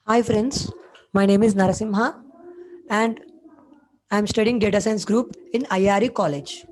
Hi friends, my name is Narasimha and I am studying data science group in IRE college.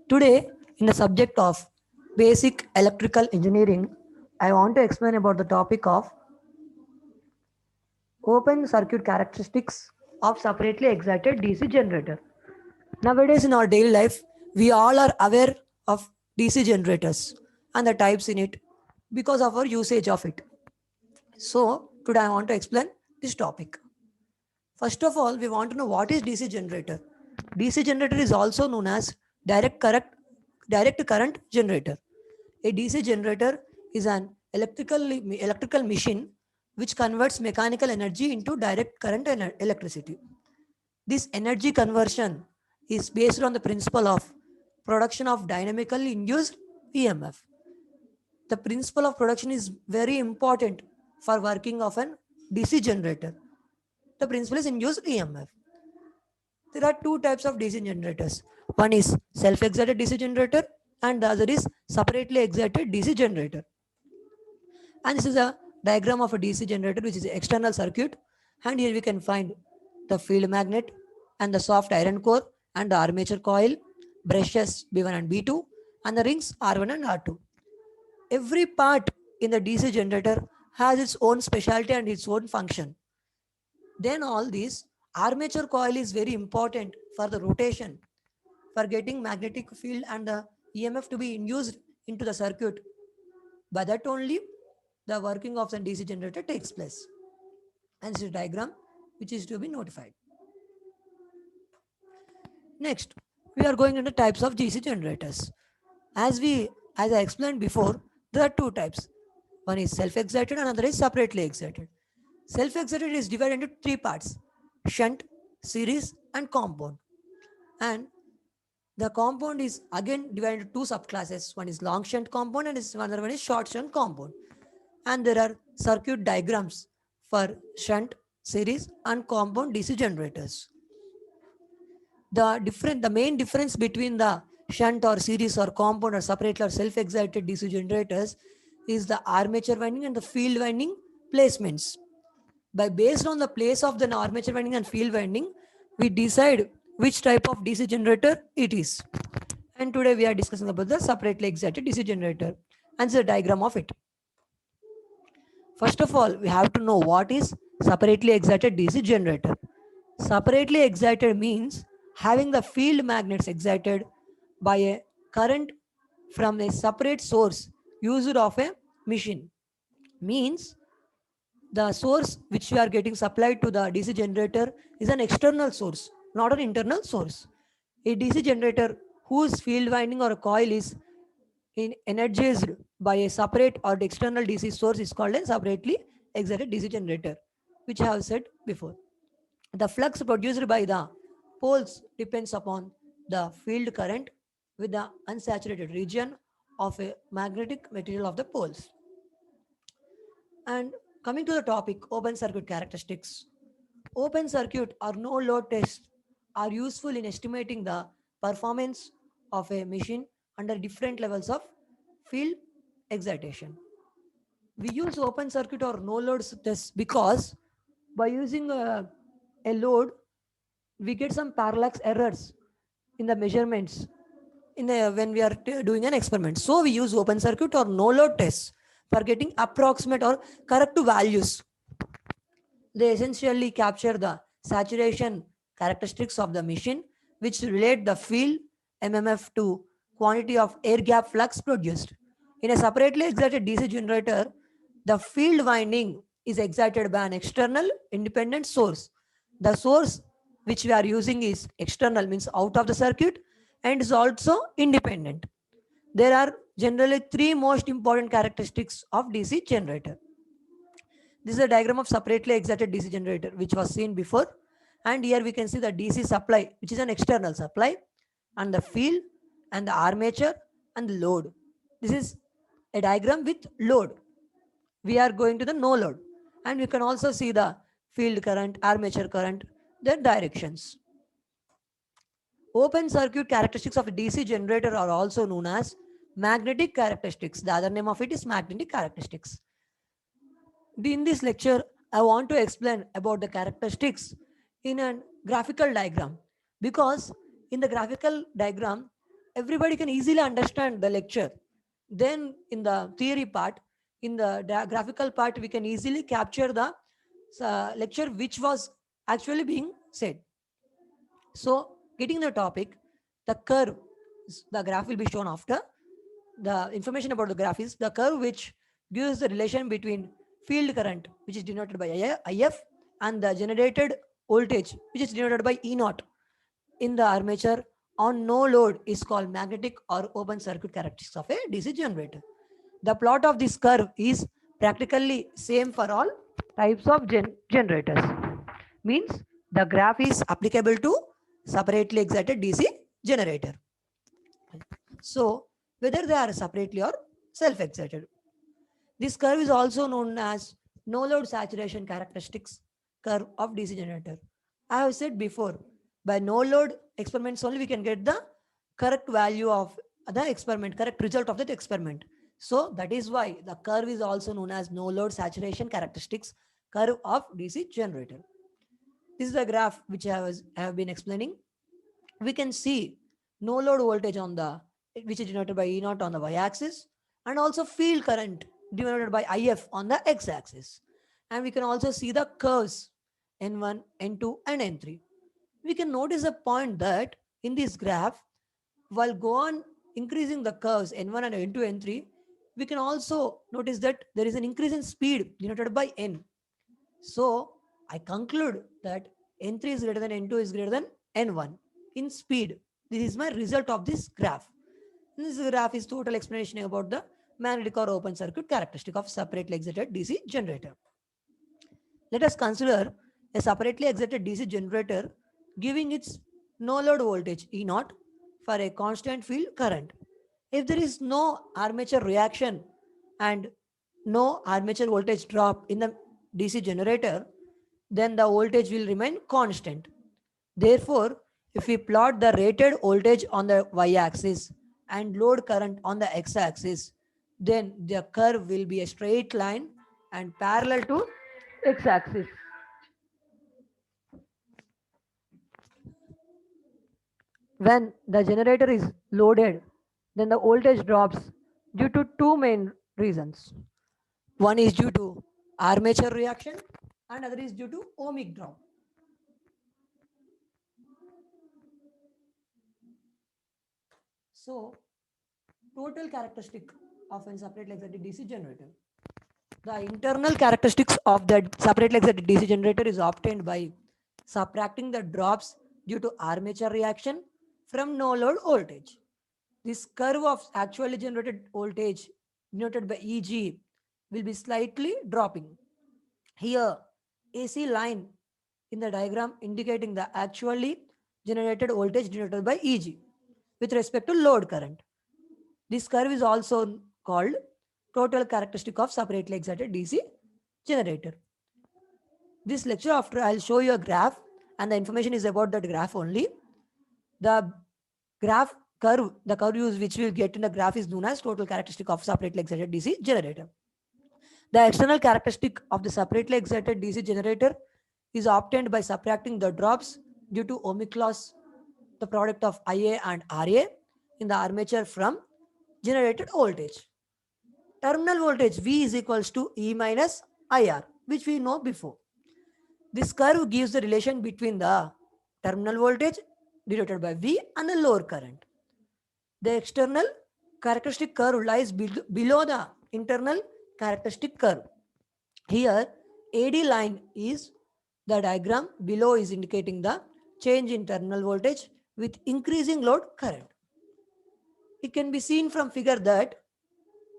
Today in the subject of basic electrical engineering, I want to explain about the topic of open circuit characteristics of separately excited DC generator. Nowadays in our daily life, we all are aware of DC generators and the types in it because of our usage of it. So today I want to explain this topic. First of all, we want to know what is DC generator. DC generator is also known as direct current, direct current generator. A DC generator is an electrical machine which converts mechanical energy into direct current and electricity. This energy conversion is based on the principle of production of dynamically induced EMF. The principle of production is very important for working of an DC generator. The principle is induced EMF. There are two types of DC generators. One is self-excited DC generator and the other is separately excited DC generator. And this is a diagram of a DC generator which is an external circuit. And here we can find the field magnet and the soft iron core and the armature coil, brushes B1 and B2 and the rings R1 and R2. Every part in the DC generator has its own specialty and its own function. Then all these armature coil is very important for the rotation, for getting magnetic field and the EMF to be induced into the circuit. By that only the working of the DC generator takes place. And this is a diagram which is to be notified. Next, we are going into types of DC generators. As I explained before, there are two types. One is self-excited, another is separately excited. Self-excited is divided into three parts: shunt, series, and compound. And the compound is again divided into two subclasses. One is long shunt compound and another one is short shunt compound. And there are circuit diagrams for shunt, series, and compound DC generators. The main difference between the shunt or series or compound or separate or self-excited DC generators is the armature winding and the field winding placements. By based on the place of the armature winding and field winding, we decide which type of DC generator it is. And today we are discussing about the separately excited DC generator and the diagram of it. First of all, we have to know what is separately excited DC generator. Separately excited means having the field magnets excited by a current from a separate source used of a machine. Means the source which we are getting supplied to the DC generator is an external source, not an internal source. A DC generator whose field winding or coil is energized by a separate or external DC source is called a separately excited DC generator, which I have said before. The flux produced by the poles depends upon the field current with the unsaturated region of a magnetic material of the poles. And coming to the topic, open circuit characteristics. Open circuit or no load tests are useful in estimating the performance of a machine under different levels of field excitation. We use open circuit or no load tests because by using a load, we get some parallax errors in the measurements when we are doing an experiment. So we use open circuit or no load tests for getting approximate or correct values. They essentially capture the saturation characteristics of the machine, which relate the field MMF to quantity of air gap flux produced. In a separately excited DC generator, the field winding is excited by an external independent source. The source which we are using is external, means out of the circuit, and is also independent. There are generally three most important characteristics of DC generator. This is a diagram of separately excited DC generator, which was seen before. And here we can see the DC supply, which is an external supply, and the field, and the armature, and the load. This is a diagram with load. We are going to the no load. And you can also see the field current, armature current, their directions. Open circuit characteristics of a DC generator are also known as magnetic characteristics. The other name of it is magnetic characteristics. In this lecture, I want to explain about the characteristics in a graphical diagram, because in the graphical diagram, everybody can easily understand the lecture. Then, in the theory part, in the graphical part, we can easily capture the lecture which was actually being said. So, getting the topic, the curve, the graph will be shown after. The information about the graph is the curve which gives the relation between field current, which is denoted by IF, and the generated voltage, which is denoted by E naught in the armature on no load, is called magnetic or open circuit characteristics of a DC generator. The plot of this curve is practically same for all types of generators. Means the graph is applicable to separately excited DC generator. So whether they are separately or self-excited. This curve is also known as no load saturation characteristics curve of DC generator. I have said before, by no load experiments only we can get the correct value of the experiment, correct result of that experiment. So that is why the curve is also known as no load saturation characteristics curve of DC generator. This is the graph which I have been explaining. We can see no load voltage on the, which is denoted by E naught on the y-axis, and also field current denoted by IF on the x-axis. And we can also see the curves N1, N2, and N3. We can notice a point that in this graph, while go on increasing the curves N1 and N2, N3, we can also notice that there is an increase in speed denoted by N. So I conclude that N3 is greater than N2 is greater than N1 in speed. This is my result of this graph. This graph is total explanation about the magnetic or open circuit characteristic of separately excited DC generator. Let us consider a separately excited DC generator giving its no load voltage E naught for a constant field current. If there is no armature reaction and no armature voltage drop in the DC generator, then the voltage will remain constant. Therefore, if we plot the rated voltage on the y-axis and load current on the x-axis, then the curve will be a straight line and parallel to x-axis. When the generator is loaded, then the voltage drops due to two main reasons. One is due to armature reaction and other is due to ohmic drop. So, total characteristic of a separately excited DC generator. The internal characteristics of the separately excited DC generator is obtained by subtracting the drops due to armature reaction from no load voltage. This curve of actually generated voltage denoted by EG will be slightly dropping. Here, AC line in the diagram indicating the actually generated voltage denoted by EG with respect to load current. This curve is also called total characteristic of separately excited DC generator. This lecture after I'll show you a graph and the information is about that graph only. The graph curve, the curve use which we'll get in the graph is known as total characteristic of separately excited DC generator. The external characteristic of the separately excited DC generator is obtained by subtracting the drops due to ohmic loss, the product of IA and RA in the armature from generated voltage. Terminal voltage V is equals to E minus IR, which we know before. This curve gives the relation between the terminal voltage denoted by V and the load current. The external characteristic curve lies below the internal characteristic curve. Here, AD line is the diagram below is indicating the change in terminal voltage with increasing load current. It can be seen from figure that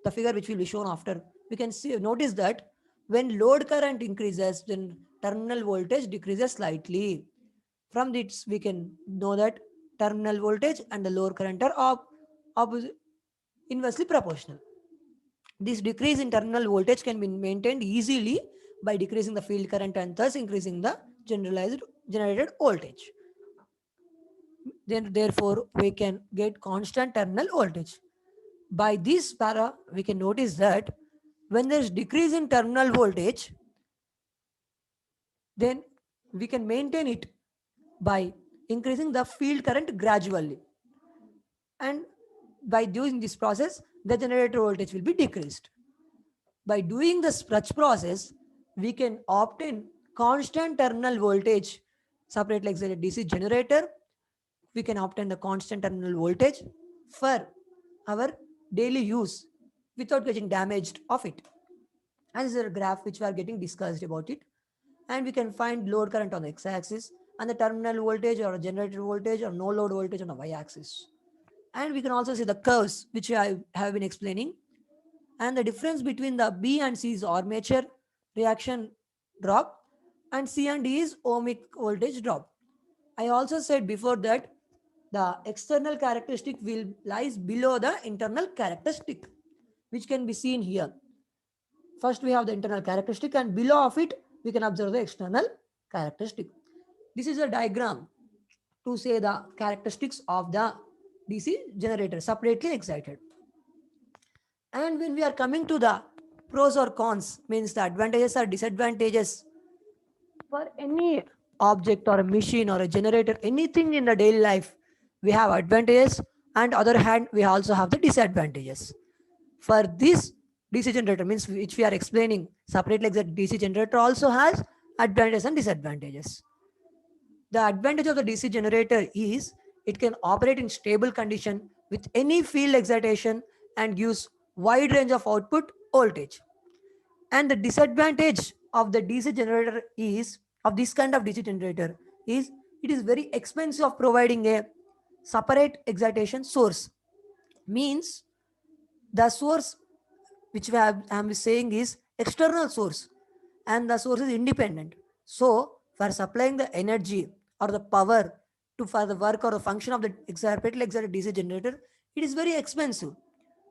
the figure which will be shown after, we can see notice that when load current increases, then terminal voltage decreases slightly. From this, we can know that terminal voltage and the load current are inversely proportional. This decrease in terminal voltage can be maintained easily by decreasing the field current and thus increasing the generated voltage. Then, therefore, we can get constant terminal voltage. By this para, we can notice that when there is decrease in terminal voltage, then we can maintain it by increasing the field current gradually. And by doing this process, the generator voltage will be decreased. By doing the such process, we can obtain constant terminal voltage. Separate like the DC generator, we can obtain the constant terminal voltage for our daily use without getting damaged of it. And this is a graph which we are getting discussed about it. And we can find load current on the x-axis and the terminal voltage or generator voltage or no load voltage on the y-axis. And we can also see the curves which I have been explaining. And the difference between the B and C is armature reaction drop, and C and D is ohmic voltage drop. I also said before that the external characteristic will lies below the internal characteristic, which can be seen here. First we have the internal characteristic, and below of it we can observe the external characteristic. This is a diagram to say the characteristics of the DC generator separately excited. And when we are coming to the pros or cons, means the advantages or disadvantages for any object or a machine or a generator, anything in the daily life, we have advantages, and other hand we also have the disadvantages. For this DC generator, means which we are explaining separately, like the DC generator also has advantages and disadvantages. The advantage of the DC generator is it can operate in stable condition with any field excitation and gives wide range of output voltage. And the disadvantage of the DC generator is of this kind of DC generator is it is very expensive of providing a separate excitation source. Means the source which I'm saying is external source, and the source is independent. So for supplying the energy or the power to for the work or the function of the separately excited DC generator, it is very expensive,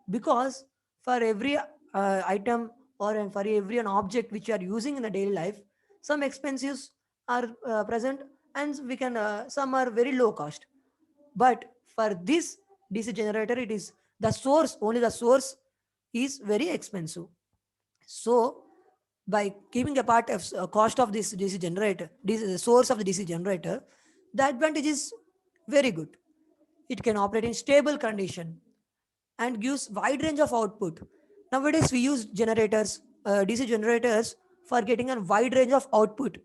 because for every item or for every an object which you are using in the daily life, some expenses are present, and we can some are very low cost. But for this DC generator, it is the source, only the source is very expensive. So by keeping apart of cost of this DC generator, the source of the DC generator, the advantage is very good. It can operate in stable condition and gives wide range of output. Nowadays we use generators, DC generators, for getting a wide range of output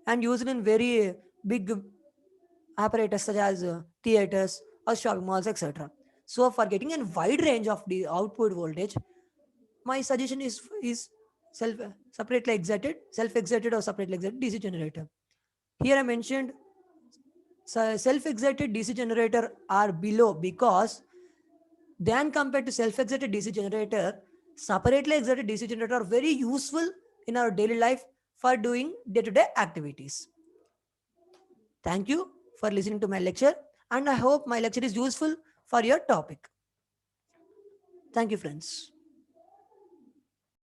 and used in very big apparatus such as theaters or shopping malls, etc. So for getting a wide range of the output voltage, my suggestion is self separately excited, self-excited or separately excited DC generator. Here I mentioned self-excited DC generator are below because than compared to self-excited DC generator, separately excited DC generator are very useful in our daily life for doing day-to-day activities. Thank you for listening to my lecture, and I hope my lecture is useful for your topic. Thank you, friends.